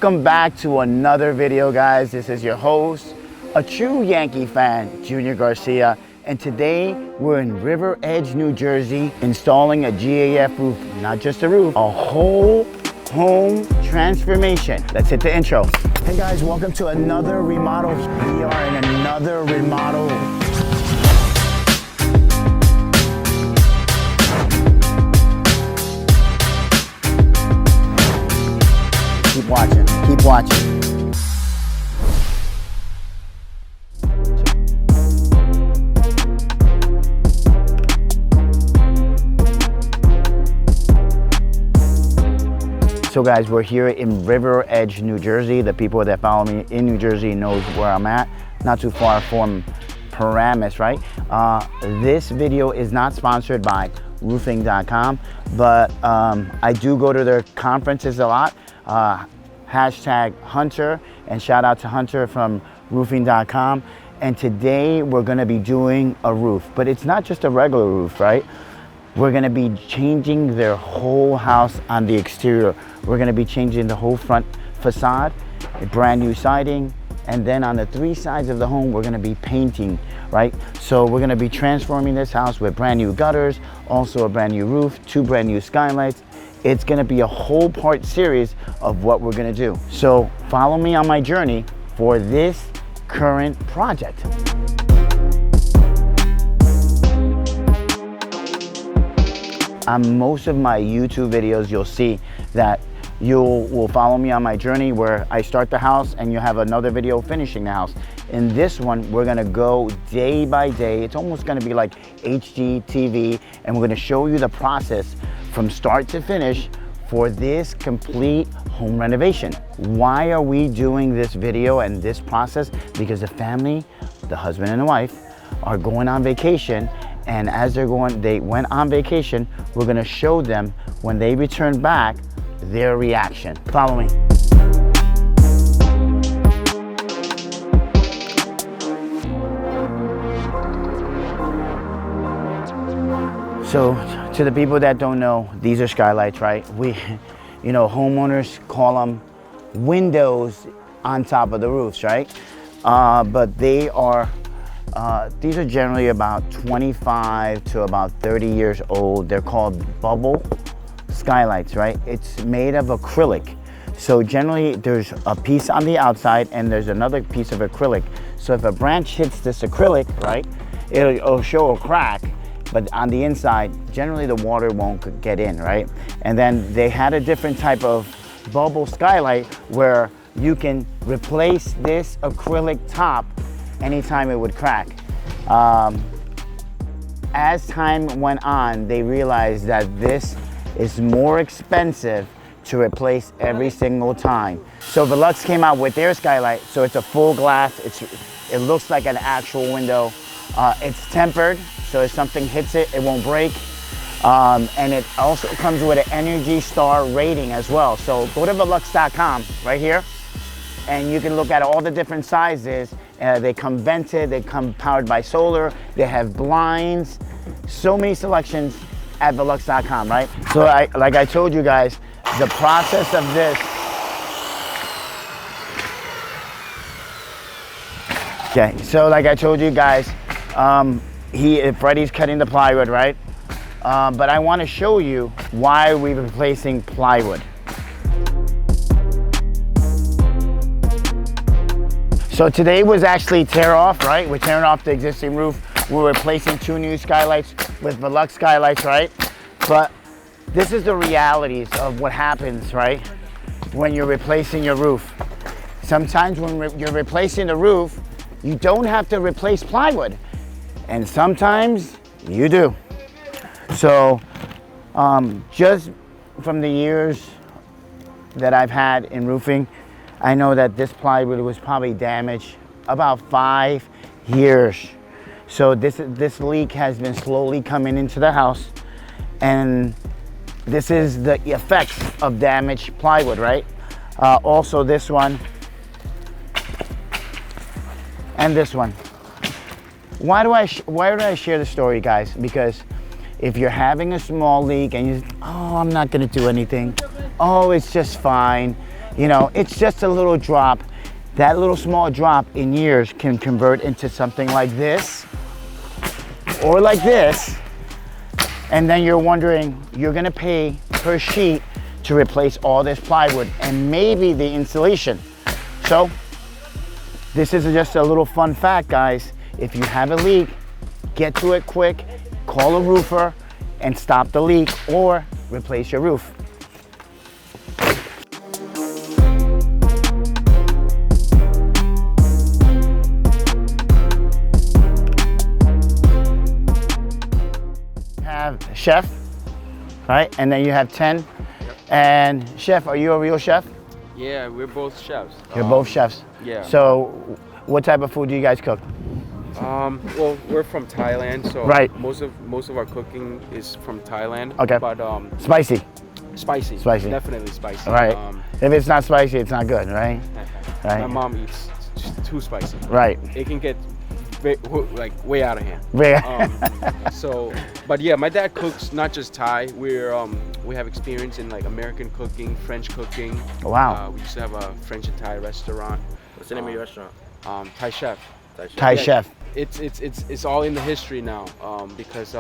Welcome back to another video, guys. This is your host, a true Yankee fan, Junior Garcia, and today we're in River Edge, New Jersey, installing a GAF roof. Not just a roof, a whole home transformation. Let's hit the intro. Hey guys, welcome to another remodel. We are in another remodel. Keep watching, keep watching. So guys, we're here in River Edge, New Jersey. The people that follow me in New Jersey knows where I'm at. Not too far from Paramus, right? This video is not sponsored by roofing.com, but I do go to their conferences a lot. Hashtag Hunter, and shout out to Hunter from roofing.com. And today we're gonna be doing a roof, but it's not just a regular roof, right? We're gonna be changing their whole house on the exterior. We're gonna be changing the whole front facade, a brand new siding, and then on the three sides of the home, we're gonna be painting, right? So we're gonna be transforming this house with brand new gutters, also a brand new roof, two brand new skylights. It's gonna be a whole part series of what we're gonna do. So follow me on my journey for this current project. On most of my YouTube videos, you'll see that you will follow me on my journey where I start the house and you have another video finishing the house. In this one, we're gonna go day by day. It's almost gonna be like HGTV, and we're gonna show you the process from start to finish for this complete home renovation. Why are we doing this video and this process? Because the family, the husband and the wife, are going on vacation, and as they went on vacation, we're gonna show them when they return back, their reaction. Follow me. So to the people that don't know, these are skylights, right? Homeowners call them windows on top of the roofs, right? But these are generally about 25 to about 30 years old. They're called bubble skylights, right? It's made of acrylic. So generally there's a piece on the outside and there's another piece of acrylic. So if a branch hits this acrylic, right, it'll show a crack, but on the inside, generally the water won't get in, right? And then they had a different type of bubble skylight where you can replace this acrylic top anytime it would crack. As time went on, they realized that this is more expensive to replace every single time. So Velux came out with their skylight, so it's a full glass. It looks like an actual window. It's tempered, so if something hits it, it won't break. And it also comes with an Energy Star rating as well. So go to Velux.com right here, and you can look at all the different sizes. They come vented, they come powered by solar, they have blinds, so many selections at Velux.com, right? So like I told you guys, the process of this, okay, so like I told you guys, Freddie's cutting the plywood, right? But I want to show you why we're replacing plywood. So today was actually tear off, right? We're tearing off the existing roof. We're replacing two new skylights with Velux skylights, right? But this is the realities of what happens, right? When you're replacing your roof. Sometimes when you're replacing the roof, you don't have to replace plywood. And sometimes you do. So just from the years that I've had in roofing, I know that this plywood was probably damaged about 5 years. So this leak has been slowly coming into the house, and this is the effects of damaged plywood, right? Also this one and this one. Why do I share the story, guys? Because if you're having a small leak and you, oh, I'm not gonna do anything, oh, it's just fine, You know, it's just a little drop. That little small drop in years can convert into something like this or like this. And then you're wondering, you're gonna pay per sheet to replace all this plywood and maybe the insulation. So this is just a little fun fact, guys. If you have a leak, get to it quick, call a roofer and stop the leak or replace your roof. Have chef, right? And then you have 10. Yep. And chef, are you a real chef? Yeah, we're both chefs. You're both chefs? Yeah. So what type of food do you guys cook? Well, we're from Thailand, so right. most of our cooking is from Thailand. Okay. But spicy. Spicy. Spicy. Definitely spicy. Right. If it's not spicy, it's not good, right? Right. My mom eats too spicy. Right. It can get way out of hand. But yeah, my dad cooks not just Thai. We have experience in like American cooking, French cooking. Wow. We used to have a French and Thai restaurant. What's the name of your restaurant? Thai Chef. Thai Chef. It's all in the history now because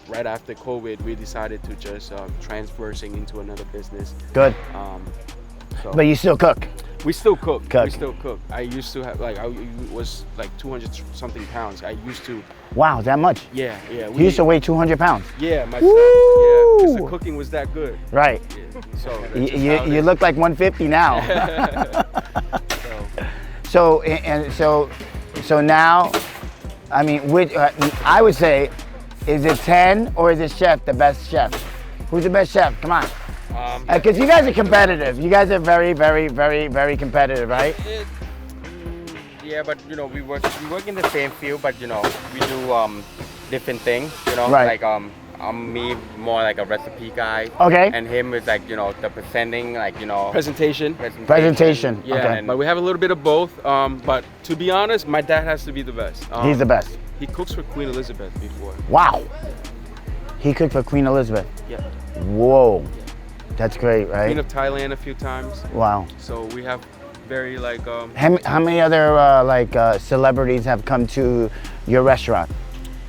right after COVID, we decided to just transversing into another business. Good. But you still cook? We still cook. We still cook. I used to have I was like 200 something pounds. I used to. Wow, that much? Yeah. You used to weigh 200 pounds? Yeah, myself. Yeah, because the cooking was that good. Right. Yeah, so you look like 150 now. So now, I mean, I would say, is it 10 or is it chef the best chef? Who's the best chef? Come on. Because you guys are competitive. You guys are very, very, very, very competitive, right? Yeah, but you know, we work in the same field, but you know, we do different things. You know, right. Like I'm me more like a recipe guy. Okay. And him is like, you know, the presenting, like, you know, presentation. Yeah. Okay. But we have a little bit of both. But to be honest, my dad has to be the best. He's the best. He cooks for Queen Elizabeth before. Wow. He cooked for Queen Elizabeth. Yeah. Whoa. That's great, right? Queen of Thailand a few times. Wow. So we have very like. How many other celebrities have come to your restaurant?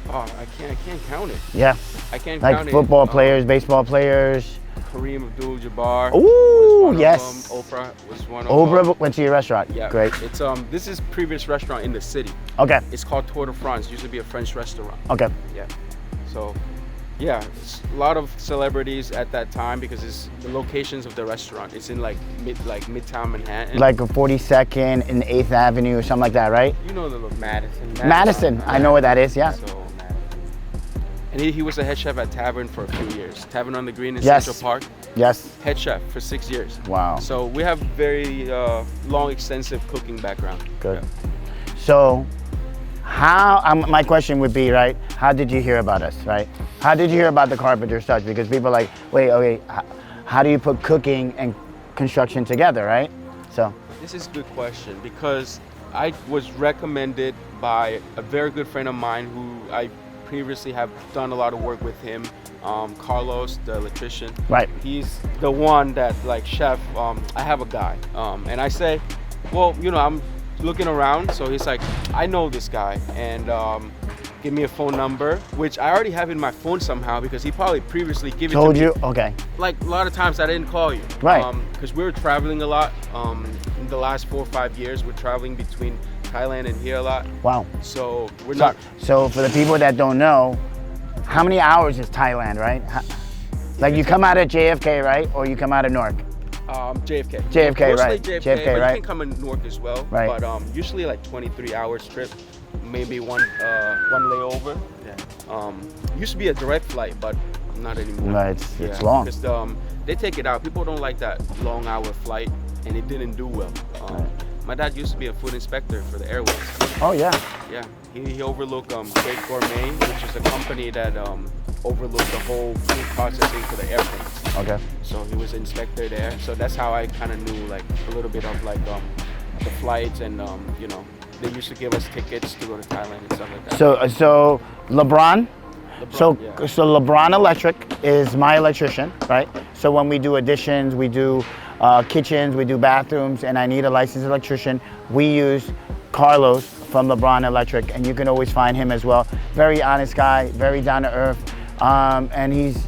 Oh, I can't count it. Yeah. I can't count it. Like football players, baseball players. Kareem Abdul-Jabbar. Ooh, yes. Oprah was one of them. Oprah went to your restaurant. Yeah. Great. It's this is previous restaurant in the city. Okay. It's called Tour de France. Used to be a French restaurant. Okay. Yeah. So, yeah, it's a lot of celebrities at that time because it's the locations of the restaurant. It's in Midtown Manhattan. Like 42nd and 8th Avenue or something like that, right? You know the Madison. I know where that is. Yeah. So, and he was a head chef at Tavern for a few years. Tavern on the Green in Yes. Central Park. Yes. Head chef for 6 years. Wow. So we have very long, extensive cooking background. Good. Yeah. So, my question would be, right? How did you hear about us, right? How did you hear about the Carpenter Touch? Because people are like, wait, okay, how do you put cooking and construction together, right? So. This is a good question because I was recommended by a very good friend of mine who I previously have done a lot of work with him, Carlos, the electrician. Right. He's the one that, like, chef, I have a guy. And I say, well, you know, I'm looking around. So he's like, I know this guy. And give me a phone number, which I already have in my phone somehow because he probably previously gave it to me. Told you? Okay. Like, a lot of times I didn't call you. Right. Because we were traveling a lot. In the last 4 or 5 years, we're traveling between Thailand and here a lot. Wow. So we're not. So for the people that don't know, how many hours is Thailand, right? Like you come out of JFK, right? Or you come out of Newark? JFK. JFK, Mostly right. JFK, but right. you can come in Newark as well. Right. But usually like 23-hour trip, maybe one layover. Yeah. Used to be a direct flight, but not anymore. Right, it's long. Because they take it out. People don't like that long hour flight, and it didn't do well. Right. My dad used to be a food inspector for the airways. Oh yeah. Yeah, he overlooked Great Gourmet, which is a company that overlooked the whole food processing for the airplanes. Okay. So he was an inspector there. So that's how I kind of knew like a little bit of like the flights and you know, they used to give us tickets to go to Thailand and stuff like that. So LeBron. So yeah. LeBron Electric is my electrician, right? So when we do additions, we do kitchens, we do bathrooms, and I need a licensed electrician, we use Carlos from LeBron Electric, and you can always find him as well. Very honest guy, very down to earth, and he's,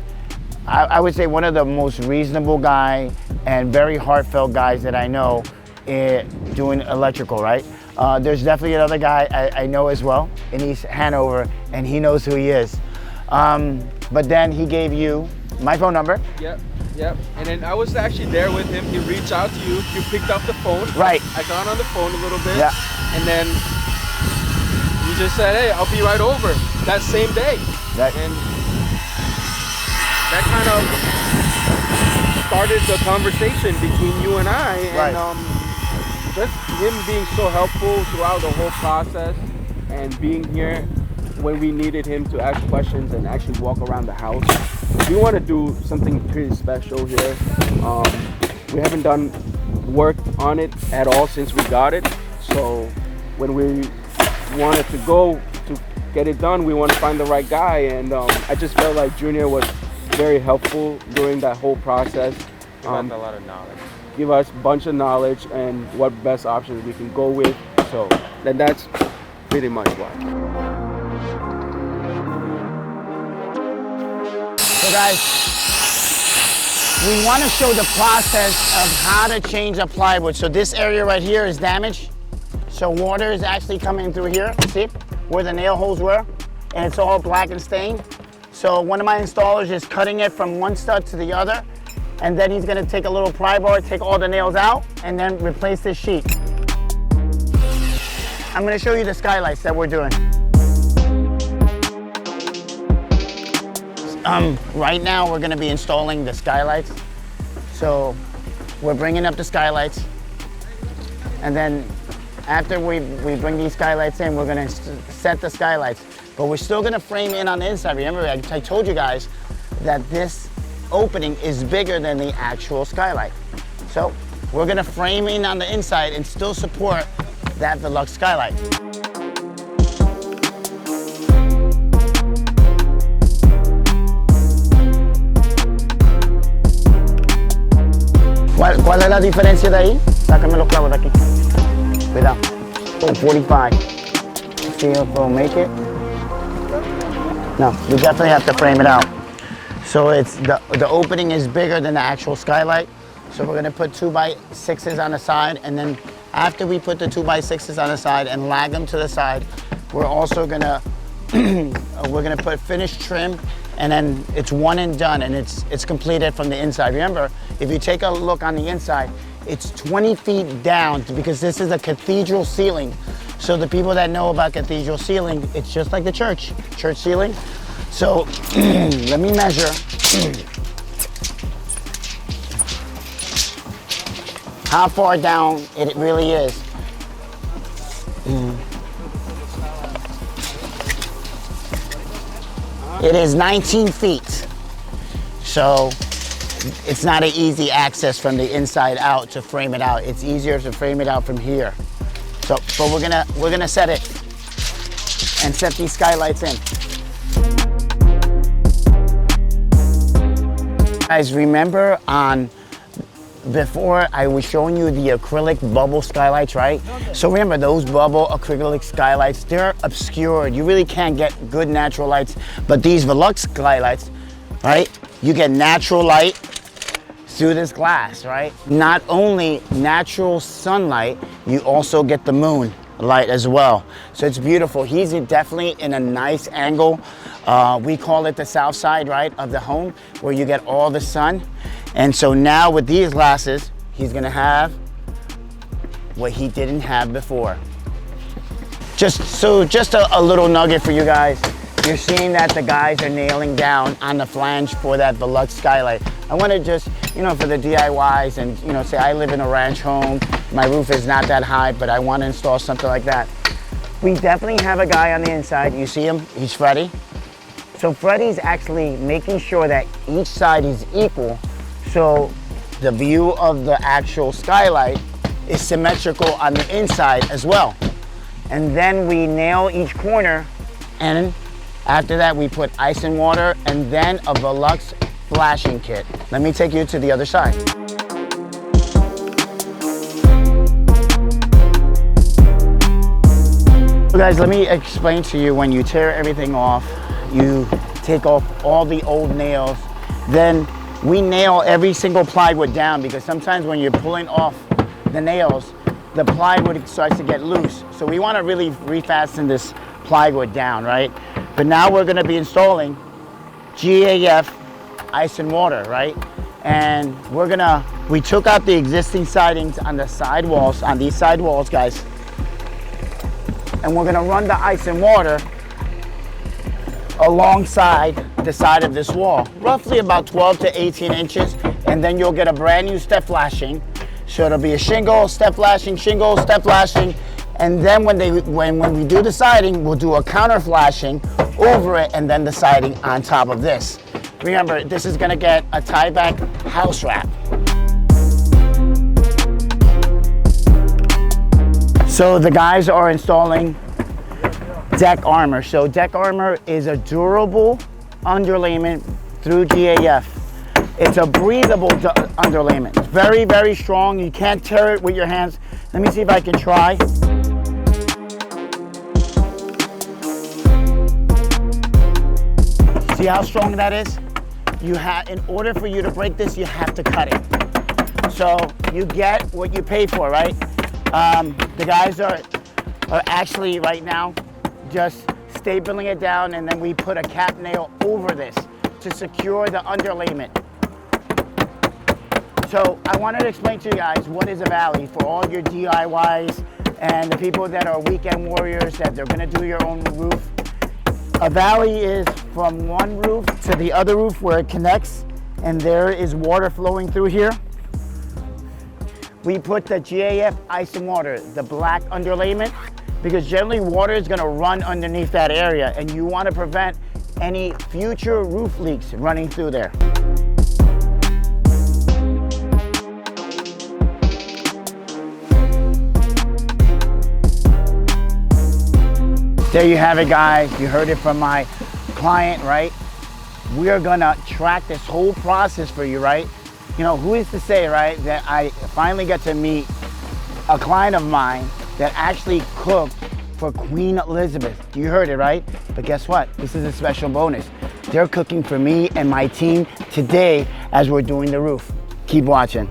I would say, one of the most reasonable guy and very heartfelt guys that I know doing electrical, right? There's definitely another guy I know as well in East Hanover, and he knows who he is. But then he gave you my phone number. Yep. And then I was actually there with him. He reached out to you. You picked up the phone. Right. I got on the phone a little bit. Yeah. And then you just said, hey, I'll be right over that same day. Right. And that kind of started the conversation between you and I. And Right. just him being so helpful throughout the whole process and being here when we needed him to ask questions and actually walk around the house. We want to do something pretty special here. We haven't done work on it at all since we got it. So when we wanted to go to get it done, we want to find the right guy. And I just felt like Junior was very helpful during that whole process. Give us a lot of knowledge. Give us a bunch of knowledge and what best options we can go with. So then that's pretty much why. So guys, we want to show the process of how to change a plywood. So this area right here is damaged. So water is actually coming through here, see, where the nail holes were, and it's all black and stained. So one of my installers is cutting it from one stud to the other, and then he's gonna take a little pry bar, take all the nails out, and then replace this sheet. I'm gonna show you the skylights that we're doing. Right now we're gonna be installing the skylights. So we're bringing up the skylights, and then after we bring these skylights in, we're gonna set the skylights. But we're still gonna frame in on the inside. Remember, I told you guys that this opening is bigger than the actual skylight. So we're gonna frame in on the inside and still support that Velux skylight. ¿Cuál es la diferencia de ahí? Sácame los clavos de aquí. Cuidado. Oh, 45. See if we'll make it. No, we definitely have to frame it out. So it's the opening is bigger than the actual skylight. So we're gonna put 2x6s on the side, and then after we put the 2x6s on the side and lag them to the side, we're also gonna put finished trim, and then it's one and done, and it's completed from the inside. Remember, if you take a look on the inside, it's 20 feet down because this is a cathedral ceiling. So the people that know about cathedral ceiling, it's just like the church ceiling. So let me measure. How far down it really is. It is 19 feet. So it's not an easy access from the inside out to frame it out. It's easier to frame it out from here. So, but we're gonna set it and set these skylights in. Guys, remember before I was showing you the acrylic bubble skylights, right? So remember those bubble acrylic skylights, they're obscured. You really can't get good natural lights. But these Velux skylights, right? You get natural light through this glass, right? Not only natural sunlight, you also get the moon light as well. So it's beautiful. He's definitely in a nice angle. We call it the south side, right, of the home, where you get all the sun. And so now with these glasses, he's gonna have what he didn't have before. Just a little nugget for you guys. You're seeing that the guys are nailing down on the flange for that Velux skylight. I want to just, for the DIYs and, say I live in a ranch home, my roof is not that high, but I want to install something like that. We definitely have a guy on the inside. You see him? He's Freddie. So Freddie's actually making sure that each side is equal. So the view of the actual skylight is symmetrical on the inside as well. And then we nail each corner, and after that we put ice and water and then a Velux flashing kit. Let me take you to the other side. So guys, let me explain to you, when you tear everything off, you take off all the old nails, then we nail every single plywood down, because sometimes when you're pulling off the nails, the plywood starts to get loose. So we want to really refasten this plywood down, right? But now we're going to be installing GAF ice and water, right? And we took out the existing sidings on the side walls, on these side walls, guys. And we're gonna run the ice and water alongside the side of this wall, roughly about 12 to 18 inches. And then you'll get a brand new step flashing. So it'll be a shingle, step flashing, shingle, step flashing. And then when we do the siding, we'll do a counter flashing over it, and then the siding on top of this. Remember, this is gonna get a tie-back house wrap. So the guys are installing deck armor. So deck armor is a durable underlayment through GAF. It's a breathable underlayment. It's very, very strong. You can't tear it with your hands. Let me see if I can try. See how strong that is? In order for you to break this, you have to cut it. So you get what you pay for, right? The guys are actually right now just stapling it down, and then we put a cap nail over this to secure the underlayment. So I wanted to explain to you guys what is a valley for all your DIYs and the people that are weekend warriors, that they're gonna do your own roof. A valley is from one roof to the other roof where it connects, and there is water flowing through here. We put the GAF ice and water, the black underlayment, because generally water is gonna run underneath that area, and you wanna prevent any future roof leaks running through there. There you have it, guys. You heard it from my client, right? We are gonna track this whole process for you, right? You know, who is to say, right, that I finally get to meet a client of mine that actually cooked for Queen Elizabeth. You heard it, right? But guess what? This is a special bonus. They're cooking for me and my team today as we're doing the roof. Keep watching.